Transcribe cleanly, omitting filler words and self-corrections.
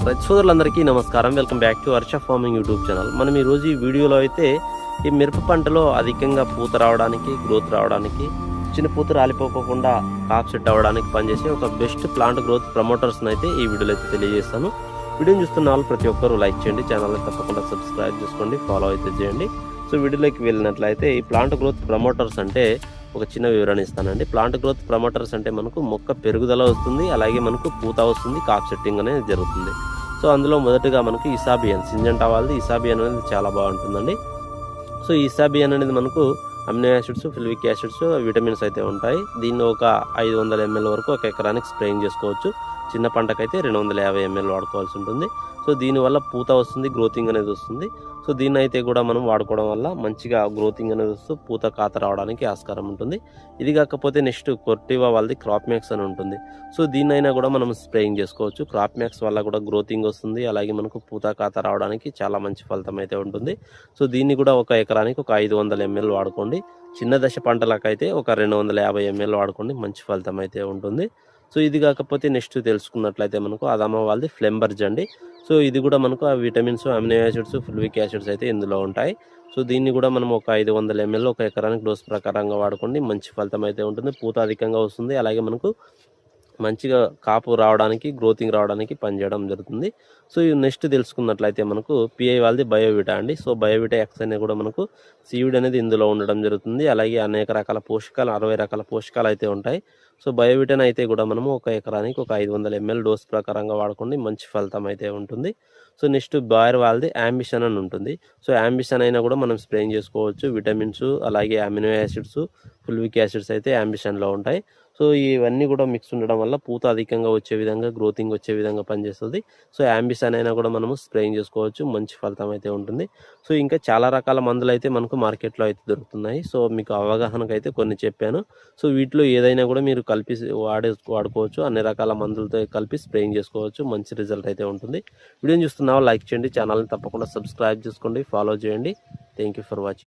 రైతు సోదరులందరికీ నమస్కారం. Welcome back to Harsha farming YouTube channel. మనం ఈరోజు ఈ వీడియోలో అయితే ఈ మిరప పంటలో అధికంగా పూత రావడానికి, గ్రోత్ రావడానికి, చిన్న పూత రాలిపోకుండా కాప్ సెట్ అవ్వడానికి పనిచేసే ఒక బెస్ట్ ప్లాంట్ గ్రోత్ ప్రమోటర్స్ని అయితే ఈ వీడియోలో అయితే తెలియజేస్తాను. వీడియోని చూస్తున్న వాళ్ళు ప్రతి ఒక్కరు లైక్ చేయండి, ఛానల్ని తప్పకుండా సబ్స్క్రైబ్ చేసుకోండి, ఫాలో అయితే చేయండి. సో వీడియోలోకి వెళ్ళినట్లయితే ఈ ప్లాంట్ గ్రోత్ ప్రమోటర్స్ అంటే ఒక చిన్న వివరణ ఇస్తానండి. ప్లాంట్ గ్రోత్ ప్రమోటర్స్ అంటే మనకు మొక్క పెరుగుదల వస్తుంది, అలాగే మనకు పూత వస్తుంది, కాప్ సెట్టింగ్ అనేది జరుగుతుంది. సో అందులో మొదటగా మనకు ఇసాబియన్, సింజంటా వాళ్ళది ఇసాబియన్ అనేది చాలా బాగుంటుందండి. సో ఇసాబియన్ అనేది మనకు అమినో యాసిడ్స్, ఫిల్విక్ యాసిడ్స్, విటమిన్స్ అయితే ఉంటాయి. దీన్ని ఒక 500 ml వరకు ఒక ఎకరానికి స్ప్రేయింగ్ చేసుకోవచ్చు. చిన్న పంటకైతే 250 ml వాడుకోవాల్సి ఉంటుంది. సో దీనివల్ల పూత వస్తుంది, గ్రోతింగ్ అనేది వస్తుంది. సో దీన్ని అయితే కూడా మనం వాడుకోవడం వల్ల మంచిగా గ్రోతింగ్ అనేది వస్తూ పూత కాత రావడానికి ఆస్కారం ఉంటుంది. ఇది కాకపోతే నెక్స్ట్ కొర్టివా వాళ్ళది క్రాప్ మ్యాక్స్ అని ఉంటుంది. సో దీన్నైనా కూడా మనం స్ప్రేయింగ్ చేసుకోవచ్చు. క్రాప్ మ్యాక్స్ వల్ల కూడా గ్రోతింగ్ వస్తుంది, అలాగే మనకు పూత కాత రావడానికి చాలా మంచి ఫలితం అయితే ఉంటుంది. సో దీన్ని కూడా ఒక ఎకరానికి ఒక 500 ml వాడుకోండి. చిన్న దశ పంటలకైతే ఒక 250 ml వాడుకోండి, మంచి ఫలితం అయితే ఉంటుంది. సో ఇది కాకపోతే నెక్స్ట్ తెలుసుకున్నట్లయితే మనకు అదామా వాళ్ళది ఫ్లెంబర్జ్ అండి. సో ఇది కూడా మనకు ఆ విటమిన్స్, అమినో యాసిడ్స్, ఫిల్విక్ యాసిడ్స్ అయితే ఇందులో ఉంటాయి. సో దీన్ని కూడా మనం ఒక 500 ml ఒక ఎకరానికి డోస్ ప్రకారంగా వాడుకోండి, మంచి ఫలితం అయితే ఉంటుంది. పూత అధికంగా వస్తుంది, అలాగే మనకు మంచిగా కాపు రావడానికి, గ్రోతింగ్ రావడానికి పనిచేయడం జరుగుతుంది. సో ఈ నెక్స్ట్ తెలుసుకున్నట్లయితే మనకు పిఐ వాళ్ళది బయోవిటా అండి. సో బయోవిటా ఎక్స్ అనేది కూడా మనకు సీవిడ్ అనేది ఇందులో ఉండడం జరుగుతుంది. అలాగే అనేక రకాల పోషకాలు, 60 రకాల పోషకాలు అయితే ఉంటాయి. సో బయోవిటన్ అయితే కూడా మనము ఒక ఎకరానికి ఒక 500 ml డోస్ ప్రకారంగా వాడుకోండి, మంచి ఫలితం అయితే ఉంటుంది. సో నెక్స్ట్ బాయర్ వాళ్ళది యాంబిషన్ అని ఉంటుంది. సో యాంబిషన్ అయినా కూడా మనం స్ప్రేయింగ్ చేసుకోవచ్చు. విటమిన్స్, అలాగే అమినో యాసిడ్స్, ఫుల్విక్ యాసిడ్స్ అయితే యాంబిషన్లో ఉంటాయి. సో ఇవన్నీ కూడా మిక్స్ ఉండడం వల్ల పూత అధికంగా వచ్చే విధంగా, గ్రోతింగ్ వచ్చే విధంగా పనిచేస్తుంది. సో యాంబిషన్ అయినా కూడా మనము స్ప్రేయింగ్ చేసుకోవచ్చు, మంచి ఫలితం అయితే ఉంటుంది. సో ఇంకా చాలా రకాల మందులు అయితే మనకు మార్కెట్లో అయితే దొరుకుతున్నాయి. సో మీకు అవగాహనకైతే కొన్ని చెప్పాను. సో వీటిలో ఏదైనా కూడా మీరు కలిపి వాడుకోవచ్చు. అన్ని రకాల మందులతో కలిపి స్ప్రేయింగ్ చేసుకోవచ్చు, మంచి రిజల్ట్ అయితే ఉంటుంది. వీడియోని చూస్తున్నావా లైక్ చేయండి, ఛానల్ని తప్పకుండా సబ్స్క్రైబ్ చేసుకోండి, ఫాలో చేయండి. Thank you for watching.